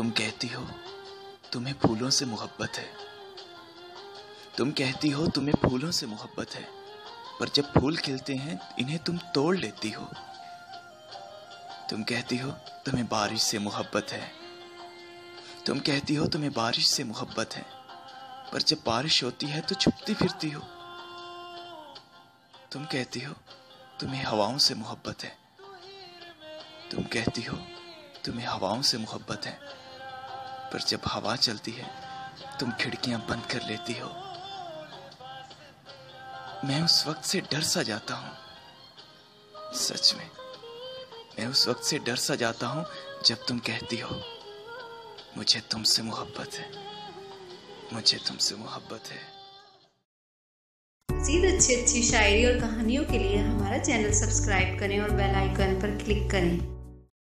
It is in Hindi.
तुम कहती हो तुम्हें फूलों से मोहब्बत है। तुम कहती हो तुम्हें फूलों से मोहब्बत है, पर जब फूल खिलते हैं इन्हें तुम तोड़ लेती हो। तुम कहती हो तुम्हें बारिश से मोहब्बत है। तुम कहती हो तुम्हें बारिश से मोहब्बत है, पर जब बारिश होती है तो छुपती फिरती हो। तुम कहती हो तुम्हें हवाओं से मोहब्बत है। तुम कहती हो तुम्हें हवाओं से मोहब्बत है, पर जब हवा चलती है तुम खिड़कियां बंद कर लेती हो। मैं उस वक्त से डर सा जाता हूं, सच में मैं उस वक्त से डर सा जाता हूं जब तुम कहती हो मुझे तुमसे मोहब्बत है, मुझे तुमसे मोहब्बत है। मज़ीद अच्छी अच्छी शायरी और कहानियों के लिए हमारा चैनल सब्सक्राइब करें और बेल आइकन पर क्लिक करें।